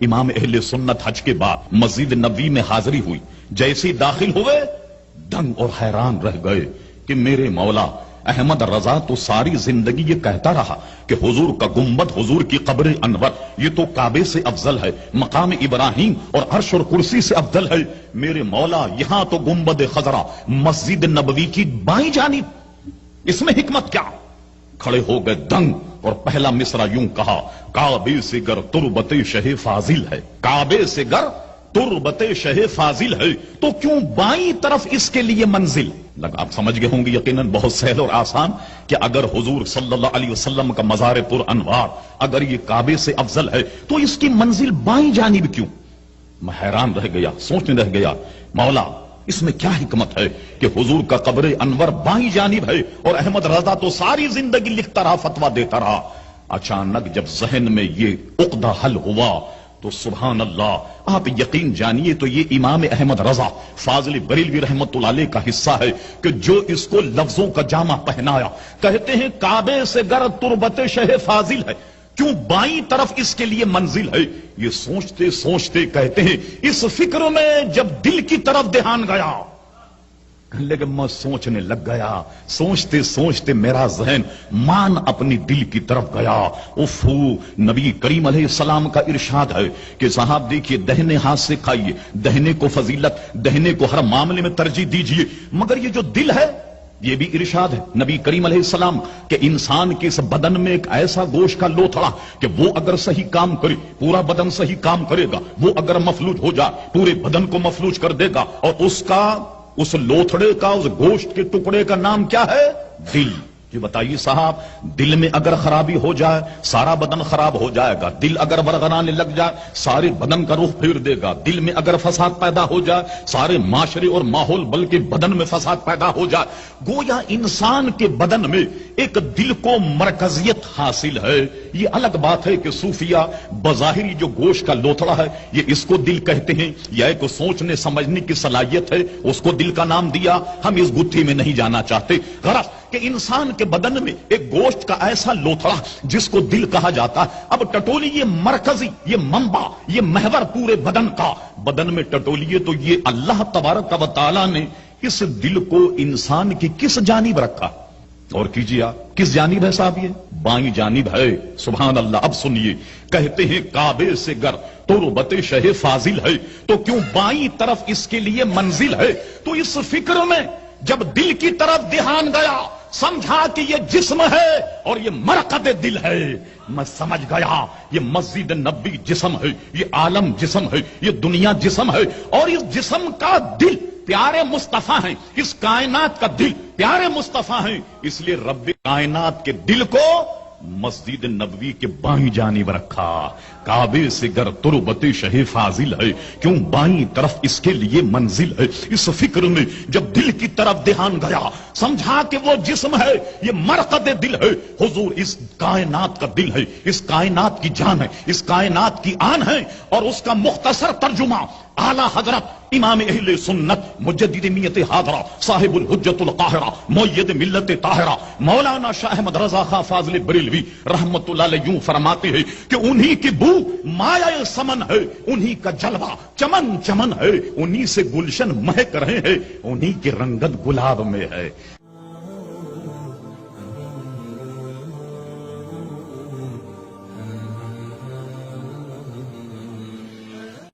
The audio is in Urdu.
امام اہل سنت حج کے بعد مسجد نبوی میں حاضری ہوئی، جیسے داخل ہوئے دنگ اور حیران رہ گئے کہ میرے مولا احمد رضا تو ساری زندگی یہ کہتا رہا کہ حضور کا گنبد، حضور کی قبر انور یہ تو کعبے سے افضل ہے، مقام ابراہیم اور عرش اور کرسی سے افضل ہے، میرے مولا یہاں تو گنبد خضرا مسجد نبوی کی بائیں جانب، اس میں حکمت کیا؟ کھڑے ہو گئے دنگ اور پہلا مصرع یوں کہا، کعبے سے گر تربت شہ فاضل ہے، کعبے سے گر تربت شہ فاضل ہے تو کیوں بائیں طرف اس کے لیے منزل؟ لگا آپ سمجھ گئے ہوں گے یقیناً بہت سہل اور آسان کہ اگر حضور صلی اللہ علیہ وسلم کا مزار پر انوار اگر یہ کعبے سے افضل ہے تو اس کی منزل بائیں جانب کیوں؟ میں حیران رہ گیا، سوچنے رہ گیا، مولا اس میں کیا حکمت ہے کہ حضور کا قبر انور بائیں جانب ہے اور احمد رضا تو ساری زندگی لکھتا رہا، فتویٰ دیتا رہا۔ اچانک جب ذہن میں یہ عقدہ حل ہوا تو سبحان اللہ آپ یقین جانیے تو یہ امام احمد رضا فاضل بریلوی رحمت اللہ علیہ کا حصہ ہے کہ جو اس کو لفظوں کا جامع پہنایا، کہتے ہیں کعبے سے گر تربت شہ فاضل ہے کیوں بائیں طرف اس کے لیے منزل ہے؟ یہ سوچتے سوچتے کہتے ہیں اس فکر میں جب دل کی طرف دھیان گیا، لیکن میں سوچنے لگ گیا، سوچتے سوچتے میرا ذہن مان اپنی دل کی طرف گیا۔ افو نبی کریم علیہ السلام کا ارشاد ہے کہ صاحب دیکھیے دہنے ہاتھ سے کھائیے، دہنے کو فضیلت، دہنے کو ہر معاملے میں ترجیح دیجیے، مگر یہ جو دل ہے یہ بھی ارشاد ہے نبی کریم علیہ السلام کہ انسان کے اس بدن میں ایک ایسا گوشت کا لوتھڑا کہ وہ اگر صحیح کام کرے پورا بدن صحیح کام کرے گا، وہ اگر مفلوج ہو جائے پورے بدن کو مفلوج کر دے گا، اور اس لوتھڑے کا، اس گوشت کے ٹکڑے کا نام کیا ہے؟ دل۔ یہ بتائیے صاحب دل میں اگر خرابی ہو جائے سارا بدن خراب ہو جائے گا، دل اگر ورغرانے لگ جائے سارے بدن کا رخ پھیر دے گا، دل میں اگر فساد پیدا ہو جائے سارے معاشرے اور ماحول بلکہ بدن میں فساد پیدا ہو جائے۔ گویا انسان کے بدن میں ایک دل کو مرکزیت حاصل ہے۔ یہ الگ بات ہے کہ صوفیہ بظاہر جو گوشت کا لوتھڑا ہے یہ اس کو دل کہتے ہیں، یا ایک سوچنے سمجھنے کی صلاحیت ہے اس کو دل کا نام دیا، ہم اس گتھی میں نہیں جانا چاہتے۔ غرض کہ انسان کے بدن میں ایک گوشت کا ایسا لوتھڑا جس کو دل کہا جاتا ہے۔ اب ٹٹولی یہ مرکزی، یہ منبع، یہ محور پورے بدن کا، بدن میں ٹٹولیے تو یہ اللہ تبارک و تعالی نے اس دل کو انسان کی کس جانب رکھا؟ اور کیجیے آپ کس جانب ہے صاحب؟ یہ بائیں جانب ہے۔ سبحان اللہ۔ اب سنیے، کہتے ہیں کعبے سے گر تربت شہ فاضل ہے تو کیوں بائیں طرف اس کے لیے منزل ہے؟ تو اس فکر میں جب دل کی طرف دھیان گیا سمجھا کہ یہ جسم ہے اور یہ مرکز دل ہے، میں سمجھ گیا یہ مسجد نبوی جسم ہے، یہ عالم جسم ہے، یہ دنیا جسم ہے، اور اس جسم کا دل پیارے مصطفیٰ ہیں، اس کائنات کا دل پیارے مصطفیٰ ہیں، اس لیے رب کائنات کے دل کو مسجد نبوی کے بائیں جانب رکھا۔ کعبے سے گر تربت شہ فاضل ہے کیوں بائیں طرف اس کے لیے منزل ہے۔ اس فکر میں جب دل کی طرف دھیان گیا سمجھا کہ وہ جسم ہے، یہ مرکز دل ہے، حضور اس کائنات کا دل ہے، اس کائنات کی جان ہے، اس کائنات کی آن ہے، اور اس کا مختصر ترجمہ اعلی حضرت امام اہل سنت مجدد میت حاضرہ صاحب الحجت القاہرہ مؤید ملت طاہرہ مولانا شاہ احمد رضا خان فاضل بریلوی رحمت اللہ علیہ یوں فرماتے ہیں کہ انہی کی بو مایا سمن ہے، انہی کا جلوہ چمن چمن ہے، انہی سے گلشن مہک رہے ہیں، انہی کی رنگت گلاب میں ہے۔